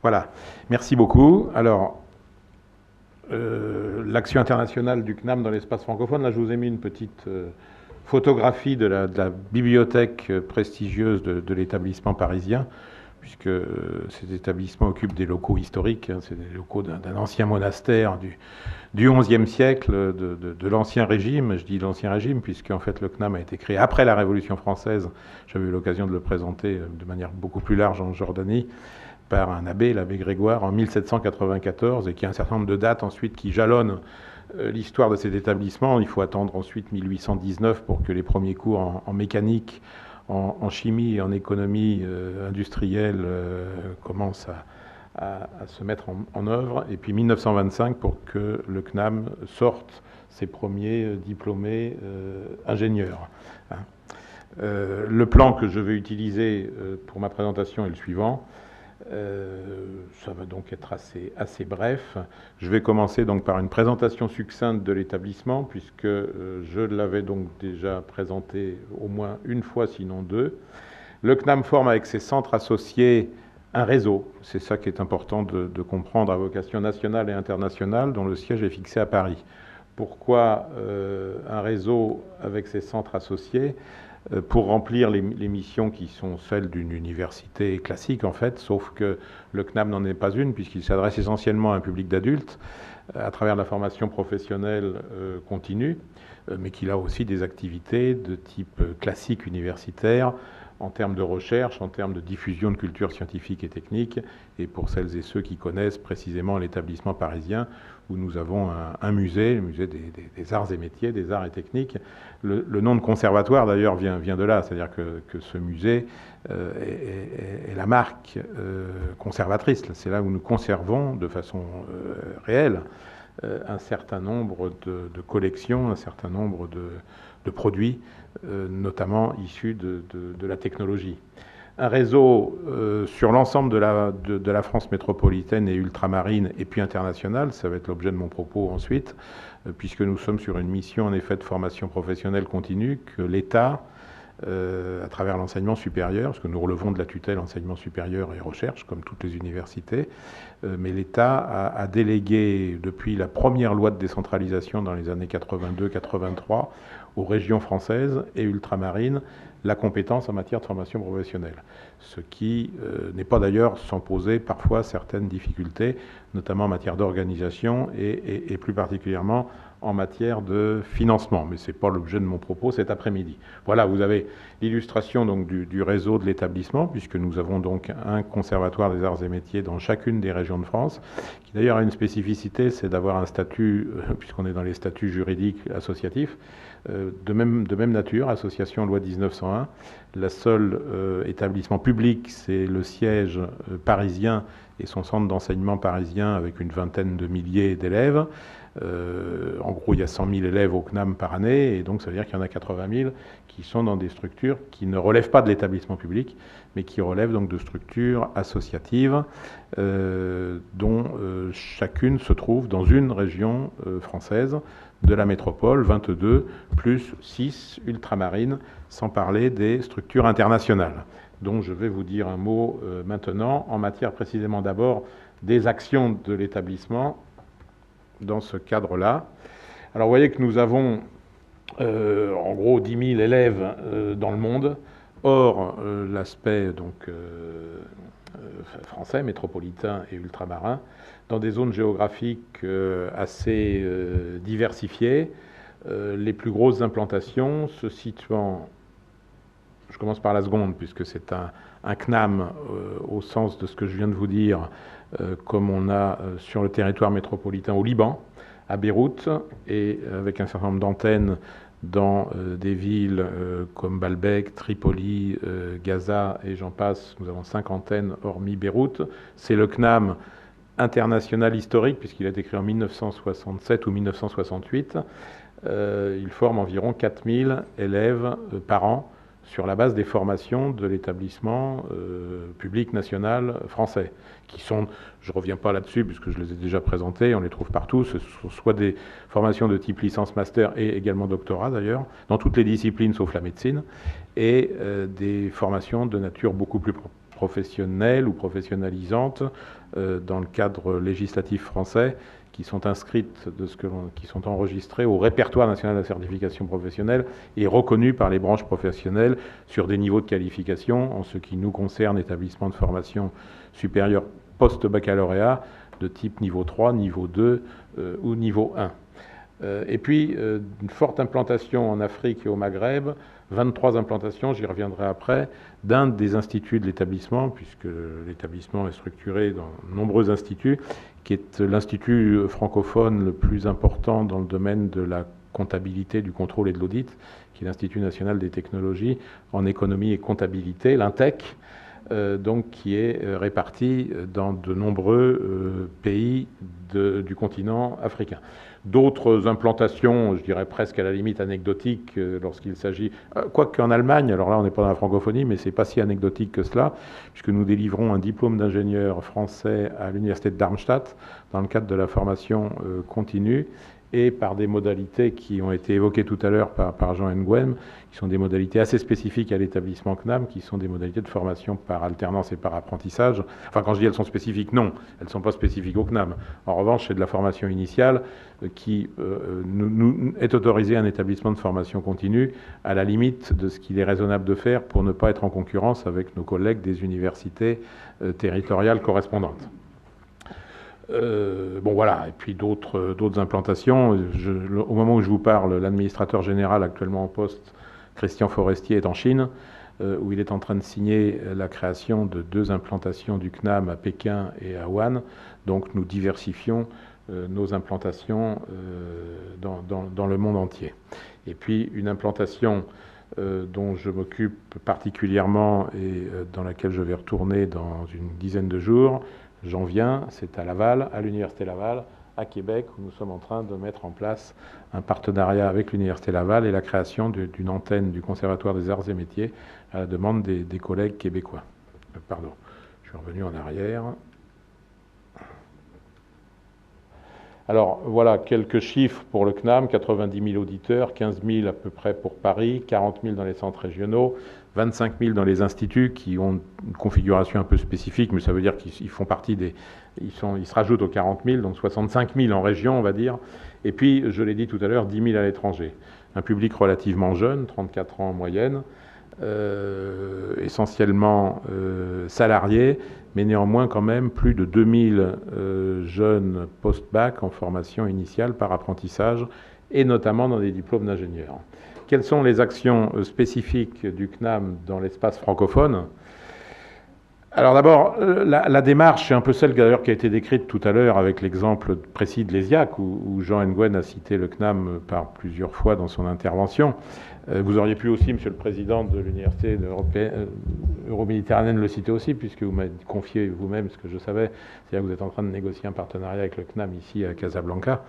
Voilà, merci beaucoup. Alors, l'action internationale du CNAM dans l'espace francophone, là je vous ai mis une petite photographie de la bibliothèque prestigieuse de l'établissement parisien, puisque cet établissement occupe des locaux historiques, hein, c'est des locaux d'un ancien monastère du XIe siècle, de l'Ancien Régime. Je dis l'Ancien Régime, puisque en fait le CNAM a été créé après la Révolution française. J'avais eu l'occasion de le présenter de manière beaucoup plus large en Jordanie, par un abbé, l'abbé Grégoire, en 1794, et qui a un certain nombre de dates ensuite qui jalonnent l'histoire de cet établissement. Il faut attendre ensuite 1819 pour que les premiers cours en mécanique, en chimie et en économie industrielle commencent à se mettre en œuvre, et puis 1925 pour que le CNAM sorte ses premiers diplômés ingénieurs. Hein. Le plan que je vais utiliser pour ma présentation est le suivant. Ça va donc être assez bref. Je vais commencer donc par une présentation succincte de l'établissement, puisque je l'avais donc déjà présenté au moins une fois, sinon deux. Le CNAM forme avec ses centres associés un réseau. C'est ça qui est important de comprendre, à vocation nationale et internationale, dont le siège est fixé à Paris. Pourquoi un réseau avec ses centres associés ? Pour remplir les missions qui sont celles d'une université classique, en fait, sauf que le CNAM n'en est pas une, puisqu'il s'adresse essentiellement à un public d'adultes, à travers la formation professionnelle continue, mais qu'il a aussi des activités de type classique universitaire, en termes de recherche, en termes de diffusion de culture scientifique et technique, et pour celles et ceux qui connaissent précisément l'établissement parisien, où nous avons un musée, le musée des arts et métiers, des arts et techniques. Le nom de conservatoire, d'ailleurs, vient de là, c'est-à-dire que ce musée est la marque conservatrice. C'est là où nous conservons de façon réelle un certain nombre de collections, un certain nombre de produits, notamment issus de la technologie. Un réseau sur l'ensemble de la France métropolitaine et ultramarine, et puis internationale, ça va être l'objet de mon propos ensuite, puisque nous sommes sur une mission en effet de formation professionnelle continue que l'État, à travers l'enseignement supérieur, parce que nous relevons de la tutelle enseignement supérieur et recherche, comme toutes les universités, mais l'État a délégué depuis la première loi de décentralisation dans les années 82-83 aux régions françaises et ultramarines la compétence en matière de formation professionnelle. Ce qui n'est pas d'ailleurs sans poser parfois certaines difficultés, notamment en matière d'organisation et plus particulièrement en matière de financement. Mais ce n'est pas l'objet de mon propos cet après-midi. Voilà, vous avez l'illustration donc du réseau de l'établissement, puisque nous avons donc un conservatoire des arts et métiers dans chacune des régions de France, qui d'ailleurs a une spécificité, c'est d'avoir un statut, puisqu'on est dans les statuts juridiques associatifs, de même nature, association loi 1901. La seule établissement public, c'est le siège parisien et son centre d'enseignement parisien avec une vingtaine de milliers d'élèves. En gros, il y a 100 000 élèves au CNAM par année, et donc ça veut dire qu'il y en a 80 000 qui sont dans des structures qui ne relèvent pas de l'établissement public, mais qui relèvent donc de structures associatives dont chacune se trouve dans une région française de la métropole, 22, plus 6 ultramarines, sans parler des structures internationales, dont je vais vous dire un mot maintenant, en matière précisément d'abord des actions de l'établissement dans ce cadre-là. Alors vous voyez que nous avons en gros 10 000 élèves dans le monde, hors l'aspect donc français, métropolitain et ultramarin, dans des zones géographiques assez diversifiées. Les plus grosses implantations se situant, je commence par la seconde, puisque c'est un CNAM au sens de ce que je viens de vous dire, comme on a sur le territoire métropolitain au Liban, à Beyrouth, et avec un certain nombre d'antennes dans des villes comme Baalbek, Tripoli, Gaza et j'en passe. Nous avons 5 antennes hormis Beyrouth. C'est le CNAM international historique, puisqu'il a été créé en 1967 ou 1968. Il forme environ 4000 élèves par an sur la base des formations de l'établissement public national français, qui sont, je ne reviens pas là-dessus puisque je les ai déjà présentés, on les trouve partout, ce sont soit des formations de type licence master et également doctorat d'ailleurs, dans toutes les disciplines sauf la médecine, et des formations de nature beaucoup plus professionnelles ou professionnalisantes dans le cadre législatif français, qui sont inscrites, qui sont enregistrées au répertoire national de la certification professionnelle et reconnues par les branches professionnelles sur des niveaux de qualification, en ce qui nous concerne, établissement de formation supérieure post-baccalauréat, de type niveau 3, niveau 2 ou niveau 1. Et puis, une forte implantation en Afrique et au Maghreb, 23 implantations, j'y reviendrai après, d'un des instituts de l'établissement, puisque l'établissement est structuré dans de nombreux instituts, qui est l'institut francophone le plus important dans le domaine de la comptabilité, du contrôle et de l'audit, qui est l'Institut national des technologies en économie et comptabilité, l'INTEC, donc qui est réparti dans de nombreux pays du continent africain. D'autres implantations, je dirais presque à la limite anecdotiques lorsqu'il s'agit, quoique en Allemagne, alors là on n'est pas dans la francophonie, mais c'est pas si anecdotique que cela, puisque nous délivrons un diplôme d'ingénieur français à l'université de Darmstadt dans le cadre de la formation continue, et par des modalités qui ont été évoquées tout à l'heure par Jean Nguyen, qui sont des modalités assez spécifiques à l'établissement CNAM, qui sont des modalités de formation par alternance et par apprentissage. Enfin, quand je dis elles sont spécifiques, non, elles ne sont pas spécifiques au CNAM. En revanche, c'est de la formation initiale qui est autorisée à un établissement de formation continue, à la limite de ce qu'il est raisonnable de faire pour ne pas être en concurrence avec nos collègues des universités territoriales correspondantes. Bon voilà, et puis d'autres implantations. Au moment où je vous parle, l'administrateur général actuellement en poste, Christian Forestier, est en Chine, où il est en train de signer la création de 2 implantations du CNAM à Pékin et à Wuhan. Donc nous diversifions nos implantations dans le monde entier. Et puis une implantation dont je m'occupe particulièrement et dans laquelle je vais retourner dans une dizaine de jours, j'en viens, c'est à Laval, à l'Université Laval, à Québec, où nous sommes en train de mettre en place un partenariat avec l'Université Laval et la création d'une antenne du Conservatoire des Arts et Métiers à la demande des collègues québécois. Pardon, je suis revenu en arrière. Alors voilà quelques chiffres pour le CNAM, 90 000 auditeurs, 15 000 à peu près pour Paris, 40 000 dans les centres régionaux, 25 000 dans les instituts qui ont une configuration un peu spécifique, mais ça veut dire qu'ils font partie ils se rajoutent aux 40 000, donc 65 000 en région, on va dire. Et puis, je l'ai dit tout à l'heure, 10 000 à l'étranger. Un public relativement jeune, 34 ans en moyenne, essentiellement salariés, mais néanmoins quand même plus de 2000 jeunes post-bac en formation initiale par apprentissage, et notamment dans des diplômes d'ingénieurs. Quelles sont les actions spécifiques du CNAM dans l'espace francophone? Alors d'abord, la démarche est un peu celle d'ailleurs qui a été décrite tout à l'heure avec l'exemple précis de l'ESIAC, où Jean Nguyen a cité le CNAM par plusieurs fois dans son intervention. Vous auriez pu aussi, Monsieur le Président de l'Université euro-méditerranéenne, le citer aussi, puisque vous m'avez confié vous-même ce que je savais, c'est-à-dire que vous êtes en train de négocier un partenariat avec le CNAM ici à Casablanca.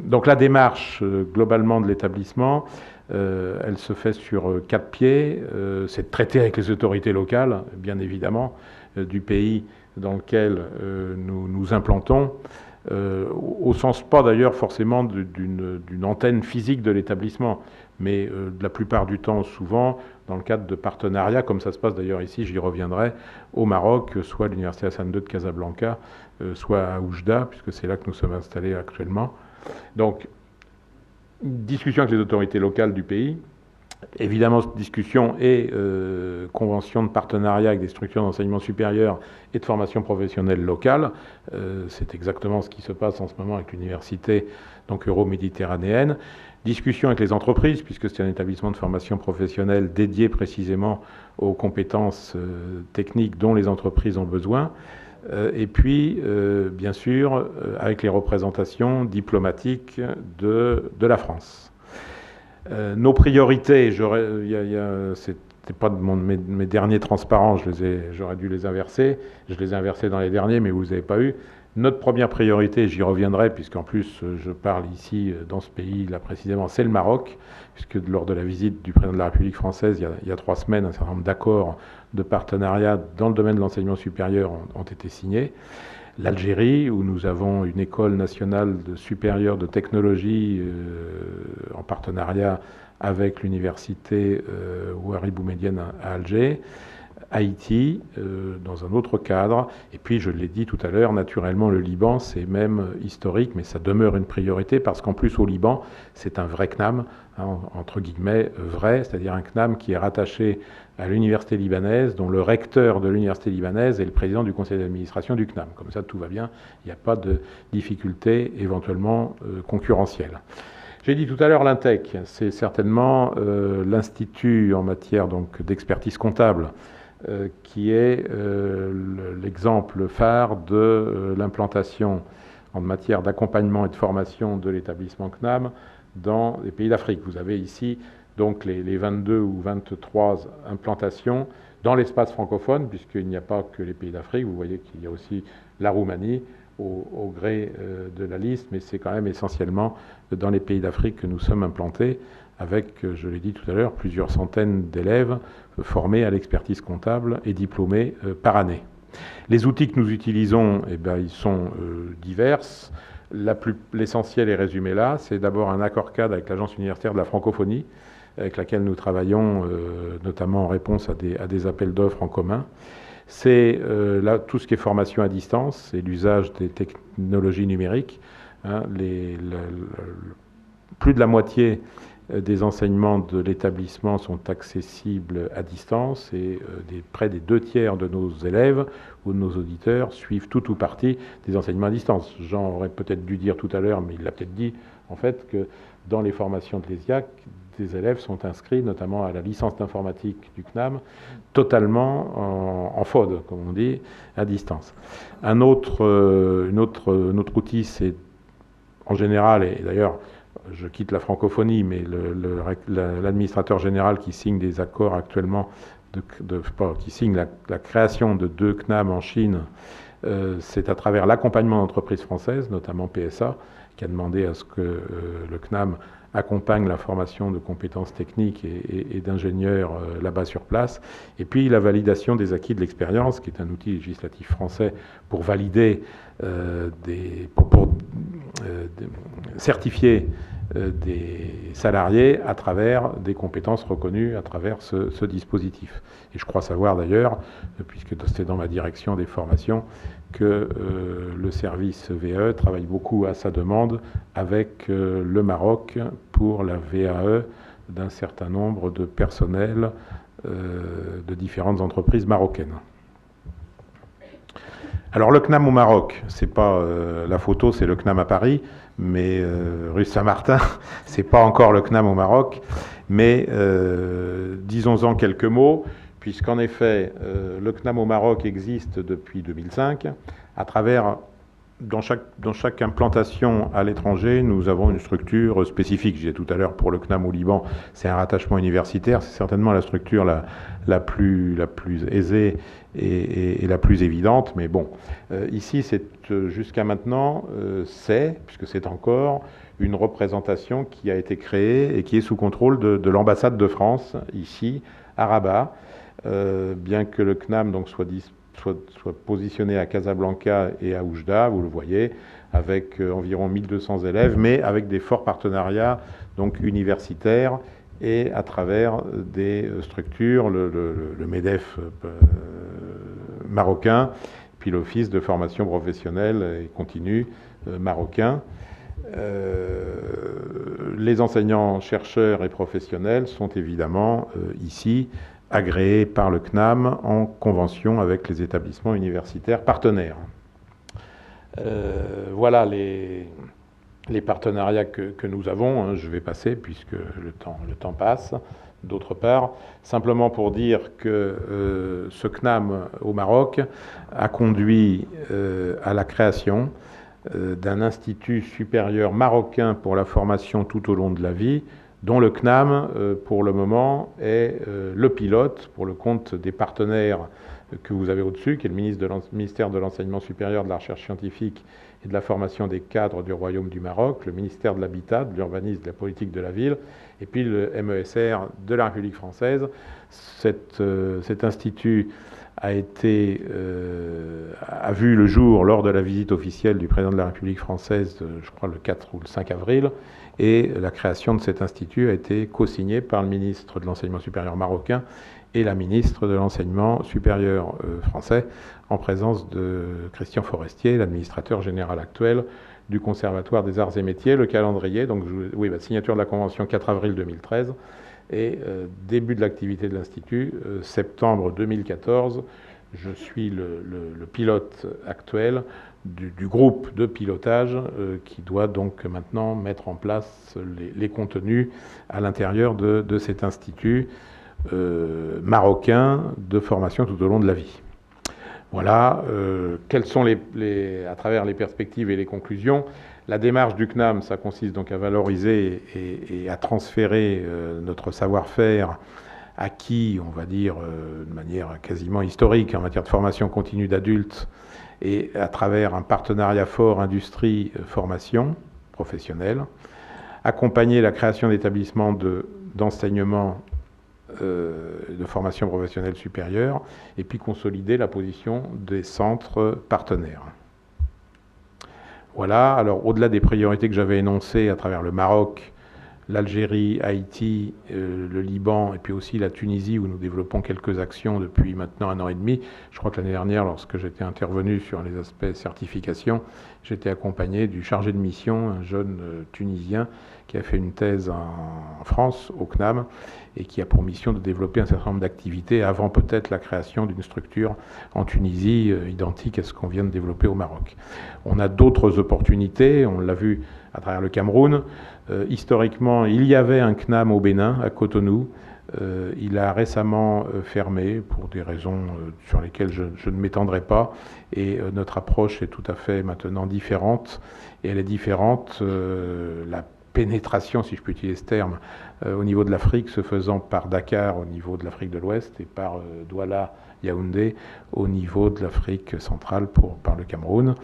Donc la démarche globalement de l'établissement, elle se fait sur 4 pieds. C'est de traiter avec les autorités locales, bien évidemment, du pays dans lequel nous nous implantons, au sens pas d'ailleurs forcément d'une antenne physique de l'établissement, mais de la plupart du temps, souvent, dans le cadre de partenariats, comme ça se passe d'ailleurs ici, j'y reviendrai, au Maroc, soit à l'Université Hassan II de Casablanca, soit à Oujda, puisque c'est là que nous sommes installés actuellement. Donc, discussion avec les autorités locales du pays, évidemment discussion et convention de partenariat avec des structures d'enseignement supérieur et de formation professionnelle locale. C'est exactement ce qui se passe en ce moment avec l'université donc euro-méditerranéenne. Discussion avec les entreprises, puisque c'est un établissement de formation professionnelle dédié précisément aux compétences techniques dont les entreprises ont besoin. Et puis, bien sûr, avec les représentations diplomatiques de la France. Nos priorités, c'était pas de mes derniers transparents, j'aurais dû les inverser. Je les ai inversés dans les derniers, mais vous n'avez pas eu. Notre première priorité, j'y reviendrai, puisqu'en plus je parle ici dans ce pays, là précisément, c'est le Maroc, puisque lors de la visite du président de la République française, il y a 3 semaines, un certain nombre d'accords de partenariat dans le domaine de l'enseignement supérieur ont été signés. L'Algérie, où nous avons une école nationale supérieure de technologie en partenariat avec l'université Ouari Boumedienne à Alger. Haïti, dans un autre cadre. Et puis, je l'ai dit tout à l'heure, naturellement, le Liban, c'est même historique, mais ça demeure une priorité parce qu'en plus, au Liban, c'est un vrai CNAM, hein, entre guillemets, vrai, c'est-à-dire un CNAM qui est rattaché à l'université libanaise, dont le recteur de l'université libanaise est le président du conseil d'administration du CNAM. Comme ça, tout va bien, il n'y a pas de difficultés éventuellement concurrentielles. J'ai dit tout à l'heure l'INTEC, c'est certainement l'institut en matière d'expertise comptable qui est l'exemple phare de l'implantation en matière d'accompagnement et de formation de l'établissement CNAM dans les pays d'Afrique. Vous avez ici donc les 22 ou 23 implantations dans l'espace francophone, puisqu'il n'y a pas que les pays d'Afrique. Vous voyez qu'il y a aussi la Roumanie au gré de la liste, mais c'est quand même essentiellement dans les pays d'Afrique que nous sommes implantés, avec, je l'ai dit tout à l'heure, plusieurs centaines d'élèves formés à l'expertise comptable et diplômés par année. Les outils que nous utilisons, eh bien, ils sont divers. L'essentiel est résumé là. C'est d'abord un accord cadre avec l'Agence universitaire de la francophonie, avec laquelle nous travaillons notamment en réponse à des appels d'offres en commun. C'est là tout ce qui est formation à distance et l'usage des technologies numériques. Hein, plus de la moitié des enseignements de l'établissement sont accessibles à distance et près des 2/3 de nos élèves ou de nos auditeurs suivent tout ou partie des enseignements à distance. Jean aurait peut-être dû dire tout à l'heure, mais il l'a peut-être dit, en fait, que dans les formations de l'ESIAC, des élèves sont inscrits, notamment à la licence d'informatique du CNAM, totalement en FOD, comme on dit, à distance. Un autre outil, c'est en général, et d'ailleurs, je quitte la francophonie, mais l'administrateur général qui signe des accords actuellement, qui signe la création de 2 CNAM en Chine, c'est à travers l'accompagnement d'entreprises françaises, notamment PSA, qui a demandé à ce que le CNAM accompagne la formation de compétences techniques et d'ingénieurs là-bas sur place. Et puis la validation des acquis de l'expérience, qui est un outil législatif français pour valider, certifier des salariés à travers des compétences reconnues à travers ce dispositif. Et je crois savoir d'ailleurs, puisque c'est dans ma direction des formations, que le service VAE travaille beaucoup à sa demande avec le Maroc pour la VAE d'un certain nombre de personnels de différentes entreprises marocaines. Alors le CNAM au Maroc, c'est pas la photo, c'est le CNAM à Paris, mais rue Saint-Martin, c'est pas encore le CNAM au Maroc, mais disons-en quelques mots, puisqu'en effet, le CNAM au Maroc existe depuis 2005. À travers, dans chaque implantation à l'étranger, nous avons une structure spécifique. Je disais tout à l'heure, pour le CNAM au Liban, c'est un rattachement universitaire. C'est certainement la structure la plus aisée et la plus évidente. Mais bon, ici, c'est jusqu'à maintenant, puisque c'est encore une représentation qui a été créée et qui est sous contrôle de l'ambassade de France, ici, à Rabat. Bien que le CNAM donc, soit positionné à Casablanca et à Oujda, vous le voyez, avec environ 1200 élèves, mais avec des forts partenariats donc, universitaires et à travers des structures, le MEDEF marocain, puis l'Office de formation professionnelle et continue marocain. Les enseignants, chercheurs et professionnels sont évidemment ici agréés par le CNAM en convention avec les établissements universitaires partenaires. Voilà les partenariats que nous avons. Hein, je vais passer puisque le temps passe. D'autre part, simplement pour dire que ce CNAM au Maroc a conduit à la création d'un institut supérieur marocain pour la formation tout au long de la vie, dont le CNAM, pour le moment, est le pilote pour le compte des partenaires que vous avez au-dessus, qui est le ministère de l'Enseignement supérieur, de la Recherche scientifique et de la formation des cadres du Royaume du Maroc, le ministère de l'Habitat, de l'Urbanisme, de la Politique de la Ville, et puis le MESR de la République française. Cet institut a vu le jour lors de la visite officielle du président de la République française, je crois le 4 ou le 5 avril, et la création de cet institut a été co-signée par le ministre de l'Enseignement supérieur marocain et la ministre de l'Enseignement supérieur français, en présence de Christian Forestier, l'administrateur général actuel du Conservatoire des Arts et Métiers. Le calendrier, donc oui, signature de la Convention 4 avril 2013, et début de l'activité de l'Institut, septembre 2014. Je suis le pilote actuel du groupe de pilotage qui doit donc maintenant mettre en place les contenus à l'intérieur de cet institut marocain de formation tout au long de la vie. Voilà, quelles sont à travers les perspectives et les conclusions. La démarche du CNAM, ça consiste donc à valoriser et à transférer notre savoir-faire acquis, on va dire, de manière quasiment historique en matière de formation continue d'adultes, et à travers un partenariat fort industrie-formation professionnelle, accompagner la création d'établissements d'enseignement de formation professionnelle supérieure, et puis consolider la position des centres partenaires. Voilà, alors au-delà des priorités que j'avais énoncées à travers le Maroc, l'Algérie, Haïti, le Liban et puis aussi la Tunisie où nous développons quelques actions depuis maintenant 1 an et demi. Je crois que l'année dernière, lorsque j'étais intervenu sur les aspects certification, j'étais accompagné du chargé de mission, un jeune Tunisien qui a fait une thèse en France, au CNAM, et qui a pour mission de développer un certain nombre d'activités avant peut-être la création d'une structure en Tunisie identique à ce qu'on vient de développer au Maroc. On a d'autres opportunités, on l'a vu à travers le Cameroun. Historiquement, il y avait un CNAM au Bénin, à Cotonou. Il a récemment fermé pour des raisons sur lesquelles je ne m'étendrai pas. Et notre approche est tout à fait maintenant différente. Et elle est différente, la pénétration, si je peux utiliser ce terme, au niveau de l'Afrique, se faisant par Dakar au niveau de l'Afrique de l'Ouest et par Douala, Yaoundé au niveau de l'Afrique centrale par le Cameroun.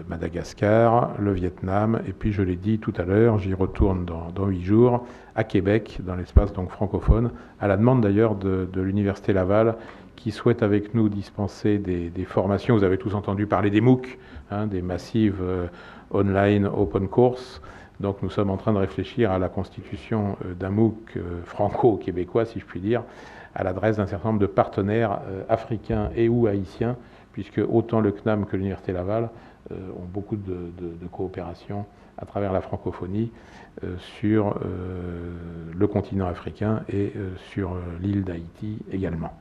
Madagascar, le Vietnam, et puis je l'ai dit tout à l'heure, j'y retourne dans 8 jours, à Québec, dans l'espace donc francophone, à la demande d'ailleurs de l'Université Laval, qui souhaite avec nous dispenser des formations. Vous avez tous entendu parler des MOOC, des Massive Online Open Course. Donc nous sommes en train de réfléchir à la constitution d'un MOOC franco-québécois, si je puis dire, à l'adresse d'un certain nombre de partenaires africains et ou haïtiens, puisque autant le CNAM que l'Université Laval ont beaucoup de coopération à travers la francophonie sur le continent africain et sur l'île d'Haïti également.